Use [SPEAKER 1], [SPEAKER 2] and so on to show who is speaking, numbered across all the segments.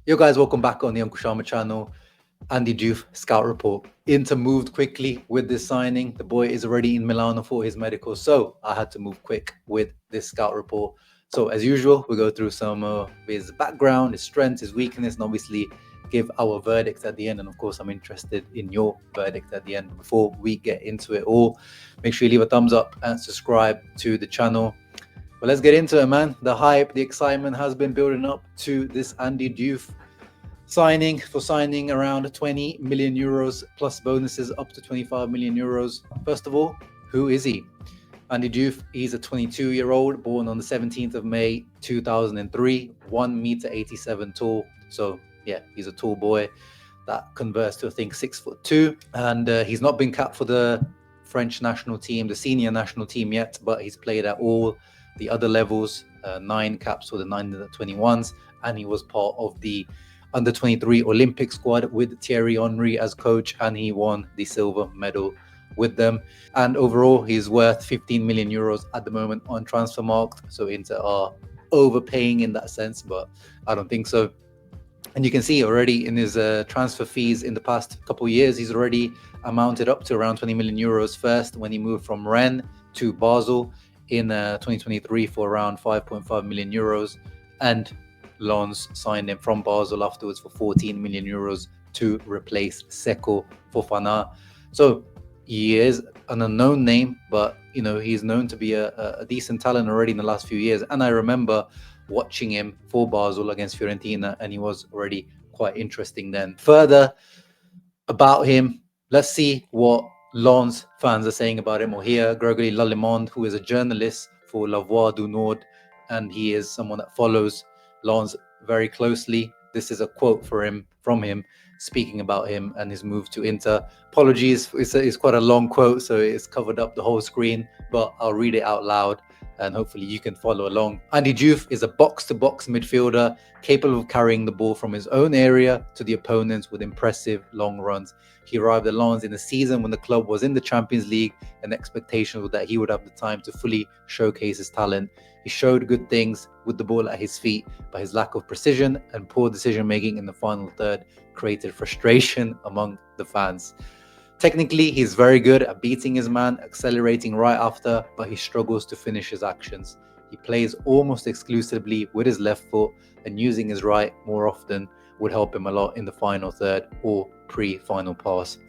[SPEAKER 1] Yo guys, welcome back on the Uncle Sharma channel. Andy Diouf scout report. Inter moved quickly with this signing. The boy is already in Milano for his medical, so I had to move quick with this scout report. So as usual, we go through some of his background, his strengths, his weakness, and obviously give our verdict at the end. And of course, I'm interested in your verdict at the end. Before we get into it all, make sure you leave a thumbs up and subscribe to the channel. But let's get into it, man. The hype, the excitement has been building up to this Andy Diouf signing around 20 million euros plus bonuses up to 25 million euros. First of all, who is he? Andy Diouf, he's a 22-year-old born on the 17th of May 2003, 1 meter 87 tall. So yeah, he's a tall boy. That converts to I think 6'2", and he's not been capped for the French national team, the senior national team yet, but he's played at all the other levels, 9 caps for the 9-21s, and he was part of the under-23 Olympic squad with Thierry Henry as coach, and he won the silver medal with them. And overall, he's worth 15 million euros at the moment on Transfermarkt. So Inter are overpaying in that sense, but I don't think so. And you can see already in his transfer fees in the past couple of years, he's already amounted up to around 20 million euros. First, when he moved from Rennes to Basel in 2023 for around 5.5 million euros, and Lens signed him from Basel afterwards for 14 million euros to replace Seko Fofana. So he is an unknown name, but you know, he's known to be a decent talent already in the last few years. And I remember watching him for Basel against Fiorentina, and he was already quite interesting then. Further about him, let's see what Lens fans are saying about him, or hear Gregory Lallemande, who is a journalist for La Voix du Nord, and he is someone that follows Lens very closely. This is a quote from him speaking about him and his move to Inter. Apologies, it's quite a long quote, so it's covered up the whole screen, but I'll read it out loud and hopefully you can follow along. Andy Diouf is a box-to-box midfielder capable of carrying the ball from his own area to the opponents with impressive long runs. He arrived at Lens in a season when the club was in the Champions League, and the expectation was that he would have the time to fully showcase his talent. He showed good things with the ball at his feet, but his lack of precision and poor decision-making in the final third created frustration among the fans. Technically, he's very good at beating his man, accelerating right after, but he struggles to finish his actions. He plays almost exclusively with his left foot, and using his right more often would help him a lot in the final third or pre-final pass.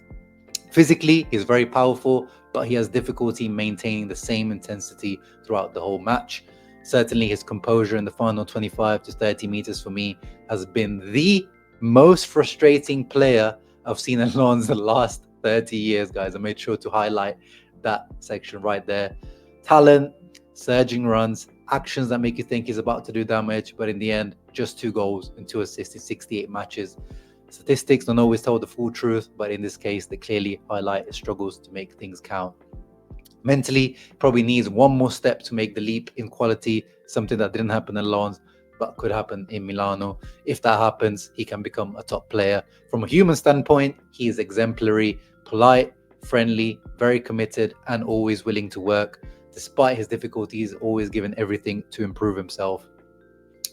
[SPEAKER 1] Physically, he's very powerful, but he has difficulty maintaining the same intensity throughout the whole match. Certainly, his composure in the final 25 to 30 meters for me has been the most frustrating player I've seen at Lens the last 30 years, guys. I made sure to highlight that section right there. Talent, surging runs, actions that make you think he's about to do damage, but in the end, just 2 goals and 2 assists in 68 matches. Statistics don't always tell the full truth, but in this case, they clearly highlight his struggles to make things count. Mentally, probably needs one more step to make the leap in quality, something that didn't happen at Lens, but could happen in Milano. If that happens, he can become a top player. From a human standpoint, he is exemplary, polite, friendly, very committed, and always willing to work. Despite his difficulties, always given everything to improve himself.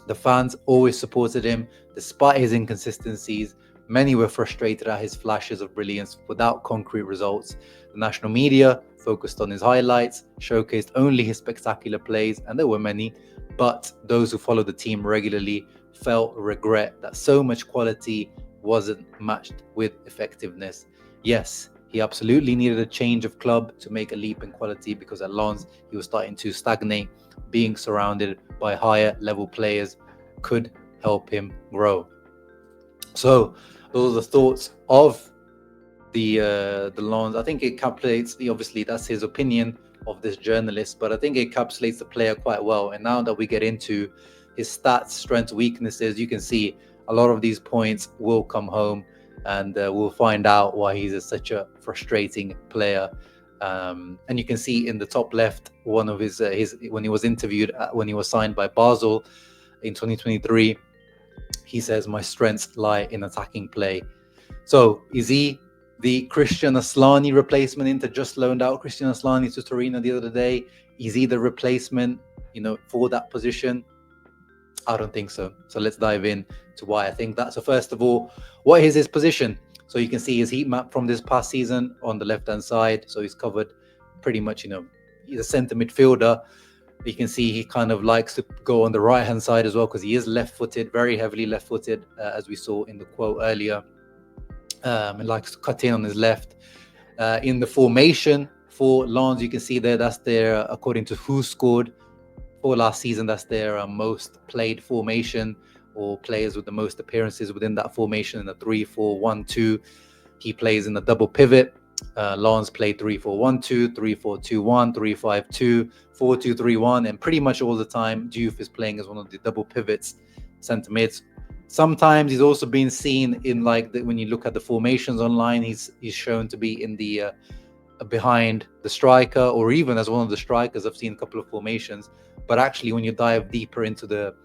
[SPEAKER 1] The fans always supported him, despite his inconsistencies. Many were frustrated at his flashes of brilliance without concrete results. The national media focused on his highlights, showcased only his spectacular plays, and there were many, but those who followed the team regularly felt regret that so much quality wasn't matched with effectiveness. Yes, he absolutely needed a change of club to make a leap in quality, because at Lens he was starting to stagnate. Being surrounded by higher level players could help him grow. So those are the thoughts of the Lens. I think it encapsulates obviously that's his opinion of this journalist, but I think it encapsulates the player quite well. And now that we get into his stats, strengths, weaknesses, you can see a lot of these points will come home, and we'll find out why he's such a frustrating player. And you can see in the top left one of his when he was interviewed when he was signed by Basel in 2023, he says, "My strengths lie in attacking play." So is he the Christian Aslani replacement? Inter just loaned out Christian Aslani to Torino the other day. Is he the replacement, for that position? I don't think so. So let's dive in to why I think that. So first of all, what is his position? So you can see his heat map from this past season on the left-hand side. So he's covered pretty much, he's a centre midfielder. You can see he kind of likes to go on the right-hand side as well because he is left-footed, very heavily left-footed, as we saw in the quote earlier. He likes to cut in on his left. In the formation for Lens, you can see there, that's their, according to who scored for last season, that's their most played formation, or players with the most appearances within that formation, in the 3-4-1-2. He plays in the double pivot. Lens play 3-4-1-2, 3-4-2-1, 3-5-2, 4-2-3-1, and pretty much all the time Diouf is playing as one of the double pivots, centre mids. Sometimes he's also been seen in when you look at the formations online, he's shown to be in the behind the striker, or even as one of the strikers. I've seen a couple of formations, but actually when you dive deeper into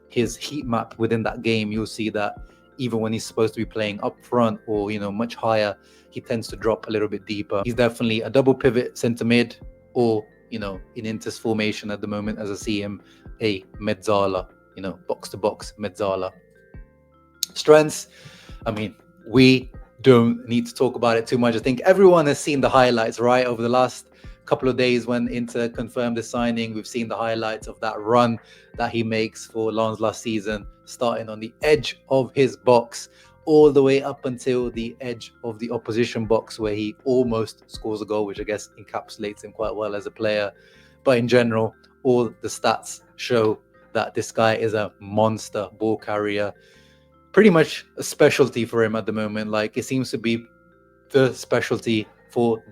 [SPEAKER 1] his heat map within that game, you'll see that even when he's supposed to be playing up front or much higher, he tends to drop a little bit deeper. He's definitely a double pivot centre mid, or in Inter's formation at the moment, as I see him, a mezzala, box to box mezzala. Strengths, I mean, we don't need to talk about it too much. I think everyone has seen the highlights, right? Over the last couple of days when Inter confirmed the signing, we've seen the highlights of that run that he makes for Lens last season, starting on the edge of his box all the way up until the edge of the opposition box, where he almost scores a goal, which I guess encapsulates him quite well as a player. But in general, all the stats show that this guy is a monster ball carrier. Pretty much a specialty for him at the moment. It seems to be the specialty for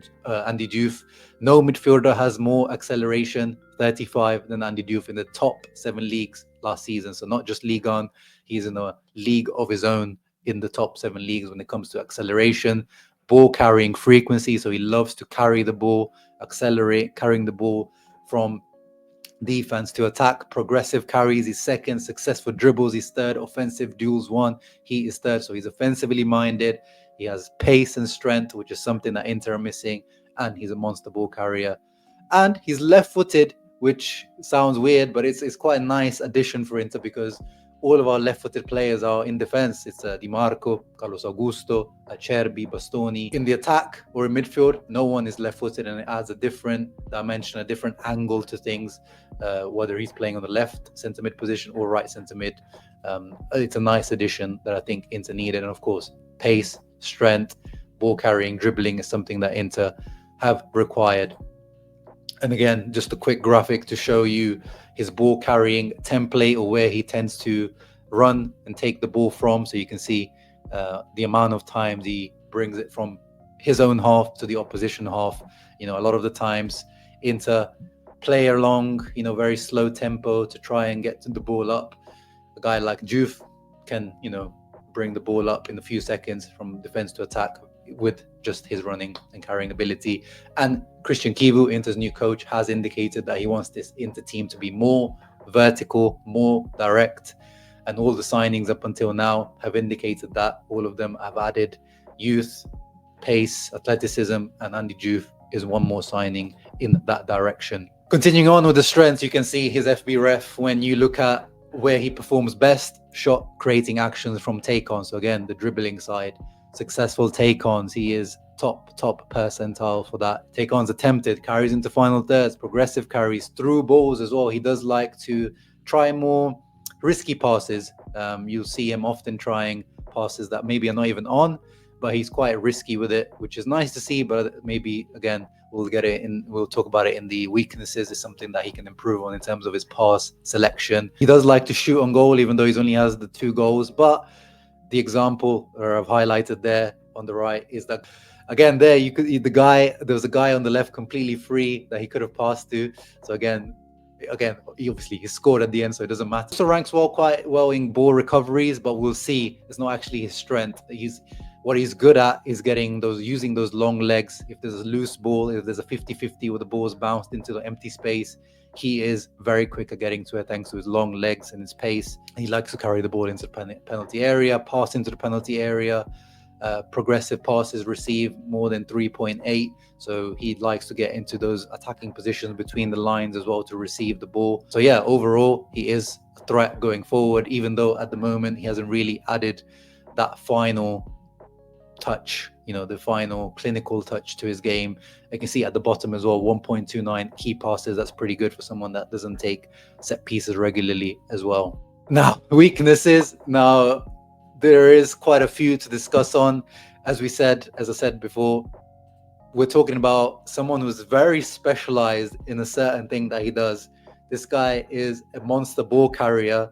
[SPEAKER 1] Andy Diouf. No midfielder has more acceleration, 35, than Andy Diouf in the top 7 leagues last season. So not just Ligue 1, he's in a league of his own in the top 7 leagues when it comes to acceleration, ball carrying frequency. So he loves to carry the ball, accelerate, carrying the ball from defense to attack. Progressive carries, he's second. Successful dribbles, he's third. Offensive duels, 1, he is third. So he's offensively minded. He has pace and strength, which is something that Inter are missing, and he's a monster ball carrier. And he's left-footed, which sounds weird, but it's quite a nice addition for Inter, because all of our left-footed players are in defense. It's Di Marco, Carlos Augusto, Acerbi, Bastoni. In the attack or in midfield, no one is left-footed, and it adds a different dimension, a different angle to things, whether he's playing on the left centre mid position or right centre mid. It's a nice addition that I think Inter needed. And of course, pace, strength, ball carrying, dribbling is something that Inter have required. And again, just a quick graphic to show you his ball carrying template, or where he tends to run and take the ball from. So you can see the amount of times he brings it from his own half to the opposition half. A lot of the times Inter play along, very slow tempo to try and get the ball up. A guy like Diouf can, bring the ball up in a few seconds from defense to attack with just his running and carrying ability. And Christian Kivu, Inter's new coach, has indicated that he wants this Inter team to be more vertical, more direct. And all the signings up until now have indicated that. All of them have added youth, pace, athleticism, and Andy Diouf is one more signing in that direction. Continuing on with the strengths, you can see his FB ref when you look at where he performs best, shot creating actions from take-ons. So again, the dribbling side, successful take-ons, he is top percentile for that. Take-ons attempted, carries into final thirds, progressive carries, through balls as well. He does like to try more risky passes. You'll see him often trying passes that maybe are not even on, but he's quite risky with it, which is nice to see. But maybe again, we'll talk about it in the weaknesses. Is something that he can improve on in terms of his pass selection. He does like to shoot on goal, even though he only has the 2 goals. But the example I've highlighted there on the right is that, again, there there was a guy on the left completely free that he could have passed to. So again, obviously he scored at the end, so it doesn't matter. So ranks quite well in ball recoveries, but we'll see it's not actually his strength. What he's good at is using those long legs. If there's a loose ball, if there's a 50-50 where the ball's bounced into the empty space, he is very quick at getting to it thanks to his long legs and his pace. He likes to carry the ball into the penalty area, pass into the penalty area. progressive passes received more than 3.8. So he likes to get into those attacking positions between the lines as well to receive the ball. So yeah, overall, he is a threat going forward, even though at the moment he hasn't really added that final touch, the final clinical touch to his game. I can see at the bottom as well, 1.29 key passes. That's pretty good for someone that doesn't take set pieces regularly as well. Now, weaknesses. Now, there is quite a few to discuss on. As I said before, we're talking about someone who's very specialized in a certain thing that he does. This guy is a monster ball carrier,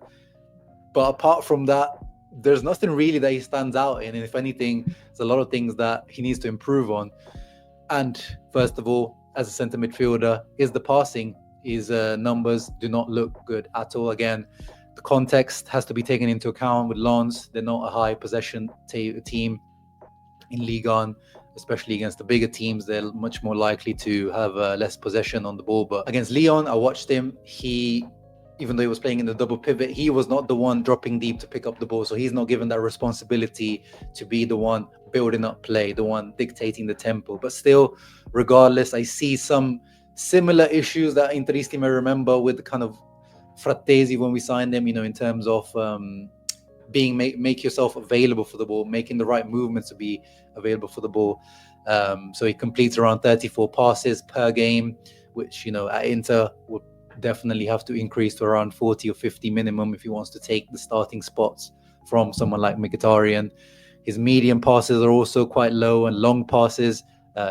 [SPEAKER 1] but apart from that, there's nothing really that he stands out in. And if anything, there's a lot of things that he needs to improve on. And first of all, as a center midfielder, is the passing. His numbers do not look good at all. Again, the context has to be taken into account with Lens. They're not a high possession team in Ligue 1, especially against the bigger teams. They're much more likely to have less possession on the ball. But against Lyon, I watched him. Even though he was playing in the double pivot, he was not the one dropping deep to pick up the ball. So he's not given that responsibility to be the one building up play, the one dictating the tempo. But still, regardless, I see some similar issues that Interisti may remember with the kind of Frattesi when we signed him, in terms of make yourself available for the ball, making the right movements to be available for the ball. So he completes around 34 passes per game, which, at Inter would definitely have to increase to around 40 or 50 minimum if he wants to take the starting spots from someone like Mkhitaryan. His medium passes are also quite low, and long passes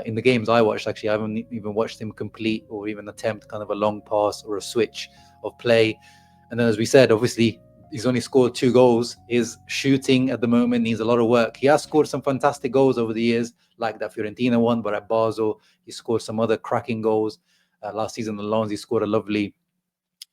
[SPEAKER 1] in the games I watched, actually I haven't even watched him complete or even attempt kind of a long pass or a switch of play. And then, as we said, obviously he's only scored 2 goals. His shooting at the moment needs a lot of work. He has scored some fantastic goals over the years, like that Fiorentina one, but at Basel he scored some other cracking goals. Last season alone, he scored a lovely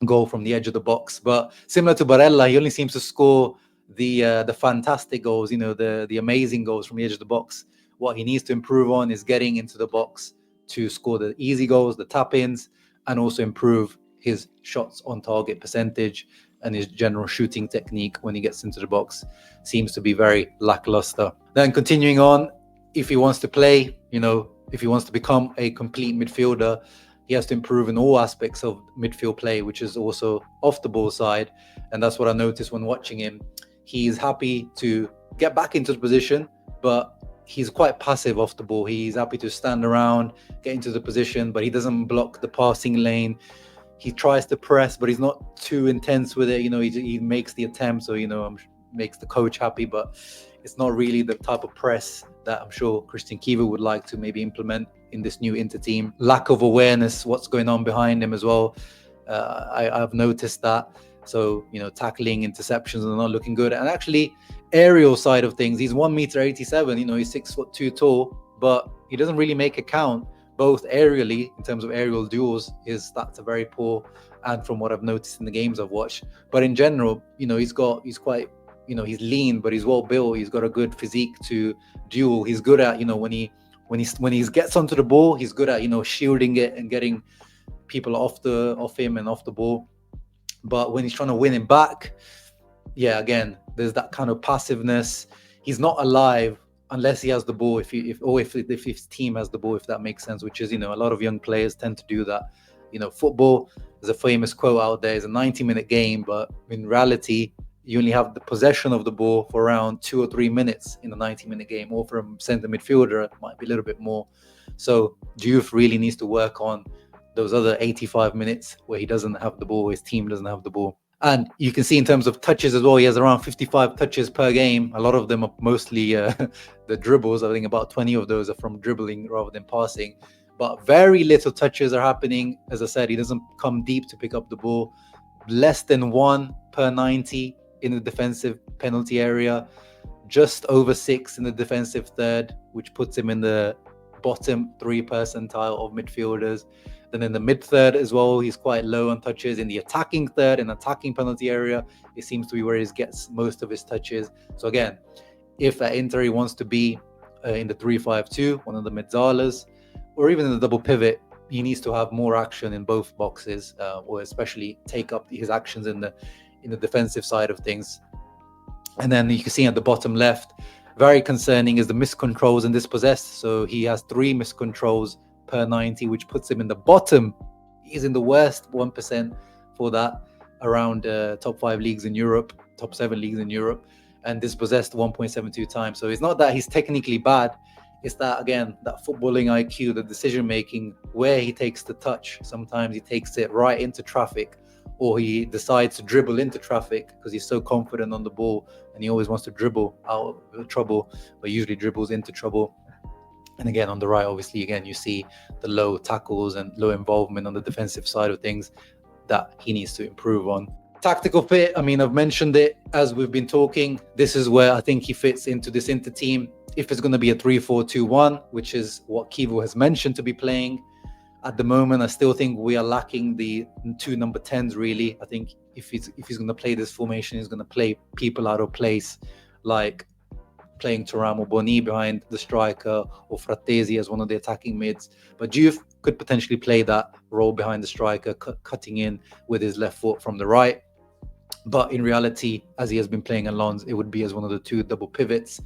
[SPEAKER 1] goal from the edge of the box. But similar to Barella, he only seems to score the fantastic goals, the amazing goals from the edge of the box. What he needs to improve on is getting into the box to score the easy goals, the tap-ins, and also improve his shots on target percentage and his general shooting technique when he gets into the box. Seems to be very lackluster. Then continuing on, if he wants to play, if he wants to become a complete midfielder, he has to improve in all aspects of midfield play, which is also off the ball side. And that's what I noticed when watching him. He's happy to get back into the position, but he's quite passive off the ball. He's happy to stand around, get into the position, but he doesn't block the passing lane. He tries to press, but he's not too intense with it. He makes the attempt, so, makes the coach happy, but it's not really the type of press that I'm sure Christian Kiva would like to maybe implement in this new Inter team. Lack of awareness, what's going on behind him as well. I've noticed that. So, tackling, interceptions are not looking good. And actually, aerial side of things, he's 1.87 m. He's 6'2" tall, but he doesn't really make a count. Both aerially, in terms of aerial duels, his stats are very poor. And from what I've noticed in the games I've watched, but in general, he's quite, he's lean, but he's well built. He's got a good physique to duel. He's good at, when he gets onto the ball, he's good at, shielding it and getting people off him and off the ball. But when he's trying to win him back, again, there's that kind of passiveness. He's not alive unless he has the ball. If his team has the ball, if that makes sense, which is, a lot of young players tend to do that. Football, there's a famous quote out there, it's a 90-minute game, but in reality, you only have the possession of the ball for around 2 or 3 minutes in a 90-minute game, or for a centre midfielder, it might be a little bit more. So Diouf really needs to work on those other 85 minutes where he doesn't have the ball, his team doesn't have the ball. And you can see in terms of touches as well, he has around 55 touches per game. A lot of them are mostly the dribbles. I think about 20 of those are from dribbling rather than passing. But very little touches are happening. As I said, he doesn't come deep to pick up the ball. Less than 1 per 90 in the defensive penalty area. Just over 6 in the defensive third, which puts him in the bottom 3 percentile of midfielders. Then in the mid third as well, he's quite low on touches. In the attacking third, in attacking penalty area, it seems to be where he gets most of his touches. So again, if at Inter he wants to be in the 3-5-2, one of the mezzalas, or even in the double pivot, he needs to have more action in both boxes, or especially take up his actions in the defensive side of things. And then you can see at the bottom left, very concerning is the miscontrols and dispossessed. So he has 3 miscontrols per 90, which puts him in the bottom. He's in the worst 1% for that around top 5 leagues in Europe, top 7 leagues in Europe, and dispossessed 1.72 times. So it's not that he's technically bad. It's that, again, that footballing IQ, the decision making, where he takes the touch. Sometimes he takes it right into traffic, or he decides to dribble into traffic because he's so confident on the ball, and he always wants to dribble out of trouble, but usually dribbles into trouble. And again, on the right, obviously, again, you see the low tackles and low involvement on the defensive side of things that he needs to improve on. Tactical fit, I mean, I've mentioned it as we've been talking. This is where I think he fits into this Inter team. If it's going to be a 3-4-2-1, which is what Kivo has mentioned to be playing, at the moment, I still think we are lacking the 2 number 10s, really. I think if he's going to play this formation, he's going to play people out of place, like playing Thuram or Boni behind the striker, or Frattesi as one of the attacking mids. But Diouf could potentially play that role behind the striker, cutting in with his left foot from the right. But in reality, as he has been playing at Lens, it would be as one of the 2 double pivots.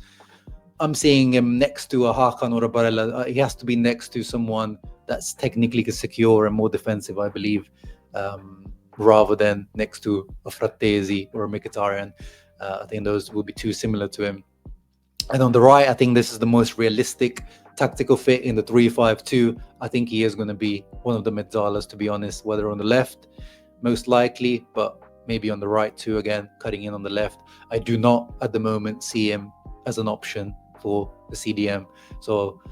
[SPEAKER 1] I'm seeing him next to a Hakan or a Barella. He has to be next to someone that's technically secure and more defensive, I believe, rather than next to a Frattesi or a Mkhitaryan. I think those will be too similar to him. And on the right, I think this is the most realistic tactical fit in the 3-5-2. I think he is going to be one of the Mezzalas, to be honest, whether on the left, most likely, but maybe on the right too, again, cutting in on the left. I do not, at the moment, see him as an option for the CDM. So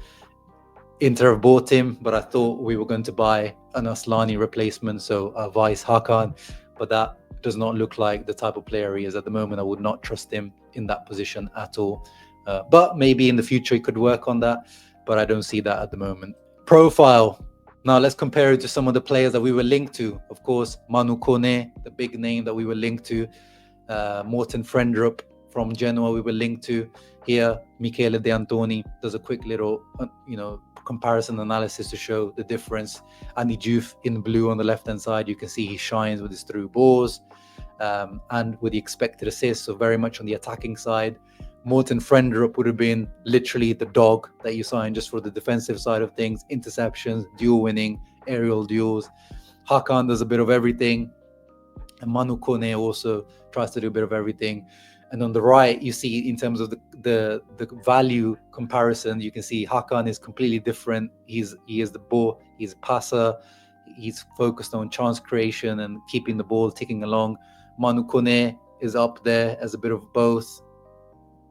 [SPEAKER 1] Inter have bought him, but I thought we were going to buy an Aslani replacement, so a Vice Hakan, but that does not look like the type of player he is at the moment. I would not trust him in that position at all. But maybe in the future he could work on that, but I don't see that at the moment. Profile. Now let's compare it to some of the players that we were linked to. Of course, Manu Kone, the big name that we were linked to. Morten Frendrup from Genoa we were linked to. Here, Michele De Antoni does a quick little, comparison analysis to show the difference. Andy Diouf in blue on the left-hand side, you can see he shines with his through balls and with the expected assists, so very much on the attacking side. Morten Frendrup would have been literally the dog that you signed just for the defensive side of things, interceptions, duel winning, aerial duels. Hakan does a bit of everything, and Manu Kone also tries to do a bit of everything. And on the right, you see in terms of the value comparison, you can see Hakan is completely different. He is the ball, he's a passer, he's focused on chance creation and keeping the ball ticking along. Manu Kone is up there as a bit of both.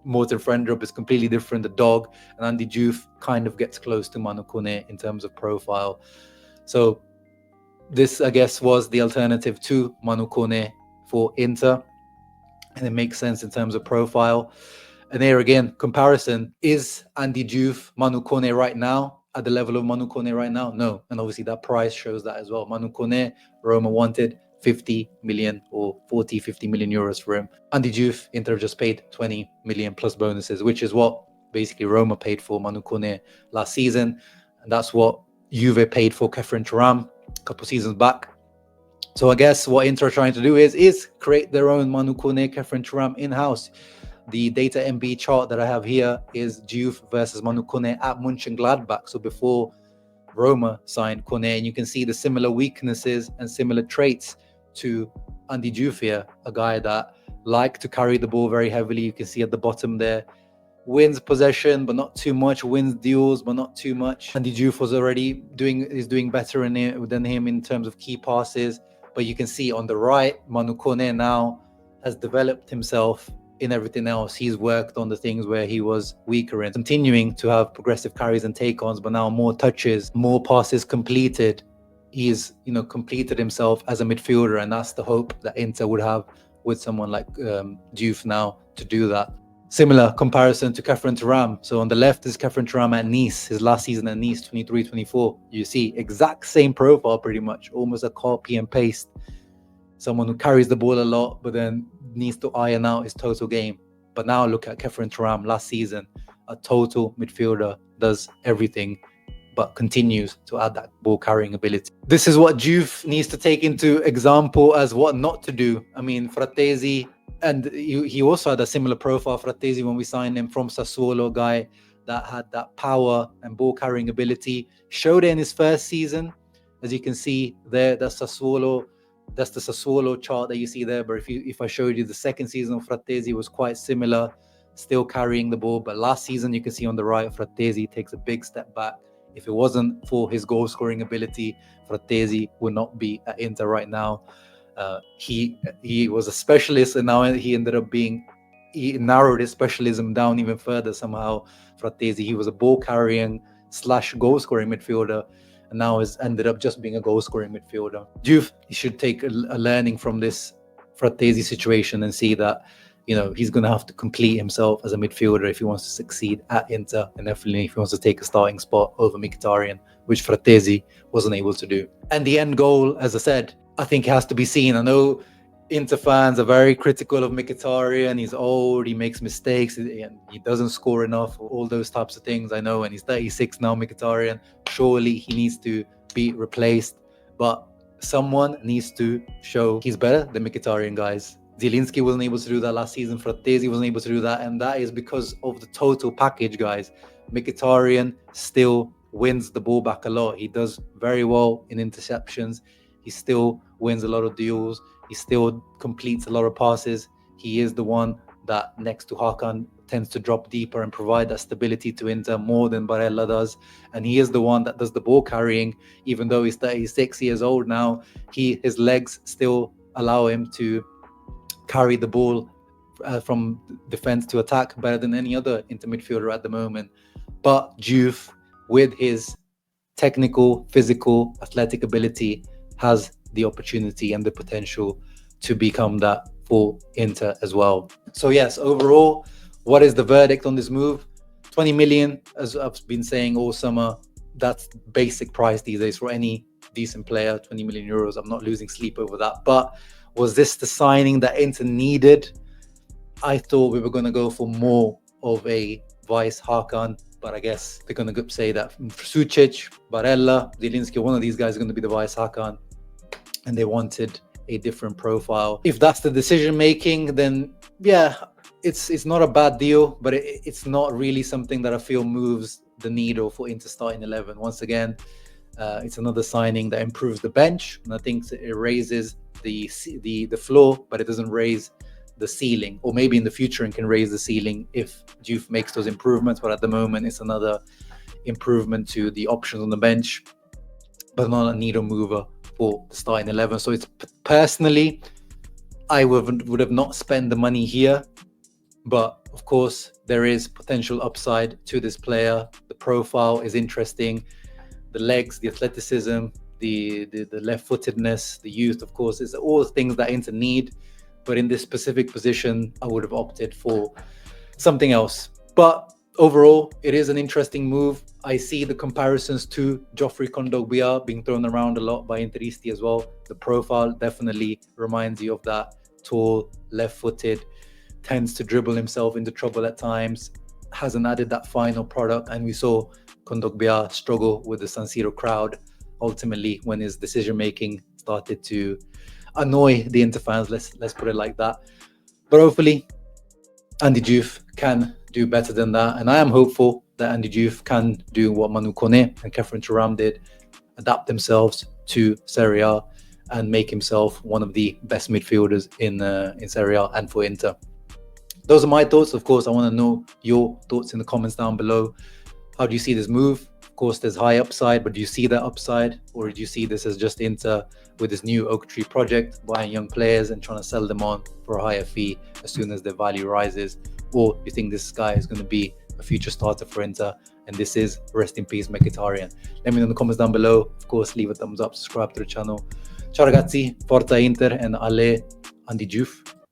[SPEAKER 1] Morten Frendrup is completely different, the dog, and Andy Diouf kind of gets close to Manu Kone in terms of profile. So this, I guess, was the alternative to Manu Kone for Inter. And it makes sense in terms of profile. And here again, comparison, is Andy Diouf Manu Kone right now at the level of Manu Kone right now? No. And obviously that price shows that as well. Manu Kone, Roma wanted 50 million or 40, 50 million euros for him. Andy Diouf, Inter just paid 20 million plus bonuses, which is what basically Roma paid for Manu Kone last season. And that's what Juve paid for Kefren Thuram a couple seasons back. So I guess what Inter are trying to do is create their own Manu Kone, Kefren Thuram in-house. The data MB chart that I have here is Diouf versus Manu Kone at Mönchengladbach. So before Roma signed Kone, and you can see the similar weaknesses and similar traits to Andy Diouf here, a guy that liked to carry the ball very heavily. You can see at the bottom there, wins possession, but not too much. Wins duels, but not too much. Andy Diouf was already doing better than him in terms of key passes. But you can see on the right, Manu Kone now has developed himself in everything else. He's worked on the things where he was weaker in, continuing to have progressive carries and take-ons, but now more touches, more passes completed. He's, completed himself as a midfielder, and that's the hope that Inter would have with someone like Diouf now to do that. Similar comparison to Kefren Thuram. So on the left is Kefren Thuram at Nice, his last season at Nice, 23-24. You see exact same profile pretty much, almost a copy and paste. Someone who carries the ball a lot, but then needs to iron out his total game. But now look at Kefren Thuram last season, a total midfielder, does everything, but continues to add that ball carrying ability. This is what Diouf needs to take into example as what not to do. I mean, Frattesi And he also had a similar profile, Frattesi, when we signed him from Sassuolo, guy that had that power and ball carrying ability. Showed it in his first season, as you can see there. That's the Sassuolo chart that you see there. But if I showed you the second season of Frattesi, was quite similar, still carrying the ball. But last season, you can see on the right, Frattesi takes a big step back. If it wasn't for his goal scoring ability, Frattesi would not be at Inter right now. He was a specialist, and now he narrowed his specialism down even further somehow. Frattesi, he was a ball carrying / goal scoring midfielder, and now has ended up just being a goal scoring midfielder. Diouf, he should take a learning from this Frattesi situation and see that, he's going to have to complete himself as a midfielder if he wants to succeed at Inter, and definitely if he wants to take a starting spot over Mkhitaryan, which Frattesi wasn't able to do. And the end goal, as I said, I think has to be seen. I know Inter fans are very critical of Mkhitaryan. He's old, he makes mistakes, and he doesn't score enough, all those types of things. I know, and he's 36 now, Mkhitaryan. Surely he needs to be replaced, but someone needs to show he's better than Mkhitaryan, guys. Zielinski wasn't able to do that last season. Frattesi wasn't able to do that, and that is because of the total package, guys. Mkhitaryan still wins the ball back a lot. He does very well in interceptions. He still wins a lot of duels. He still completes a lot of passes. He is the one that, next to Hakan, tends to drop deeper and provide that stability to Inter more than Barella does. And he is the one that does the ball carrying. Even though he's 36 years old now, his legs still allow him to carry the ball from defense to attack better than any other Inter midfielder at the moment. But Diouf, with his technical, physical, athletic ability, has the opportunity and the potential to become that for Inter as well. So yes, overall, what is the verdict on this move? 20 million, as I've been saying all summer, that's basic price these days for any decent player. 20 million euros. I'm not losing sleep over that. But was this the signing that Inter needed? I thought we were going to go for more of a vice Hakan, but I guess they're going to say that Sucic, Barella, Zielinski, one of these guys is going to be the vice Hakan, and they wanted a different profile. If that's the decision making, then yeah, it's not a bad deal, but it's not really something that I feel moves the needle for Inter starting 11. Once again, it's another signing that improves the bench, and I think it raises the floor, but it doesn't raise the ceiling. Or maybe in the future it can raise the ceiling if Diouf makes those improvements, but at the moment it's another improvement to the options on the bench, but not a needle mover for the starting 11. So it's personally, I would have not spent the money here, but of course there is potential upside to this player. The profile is interesting, the legs, the athleticism, the left-footedness, the youth, of course, is all things that Inter need. But in this specific position, I would have opted for something else. But overall, it is an interesting move. I see the comparisons to Geoffrey Kondogbia being thrown around a lot by Interisti as well. The profile definitely reminds you of that. Tall, left-footed, tends to dribble himself into trouble at times, hasn't added that final product. And we saw Kondogbia struggle with the San Siro crowd ultimately when his decision-making started to annoy the Inter fans, let's put it like that. But hopefully Andy Diouf can do better than that, and I am hopeful that Andy Diouf can do what Manu Kone and Kefren Turam did, adapt themselves to Serie A and make himself one of the best midfielders in Serie A and for Inter. Those are my thoughts. Of course, I want to know your thoughts in the comments down below. How do you see this move? Of course, there's high upside, but do you see that upside? Or do you see this as just Inter with this new Oak Tree project, buying young players and trying to sell them on for a higher fee as soon as their value rises? Or do you think this guy is going to be a future starter for Inter, and this is rest in peace Mkhitaryan? Let me know in the comments down below. Of course, leave a thumbs up, subscribe to the channel. Ciao ragazzi, Forza Inter, and Ale Andy Diouf.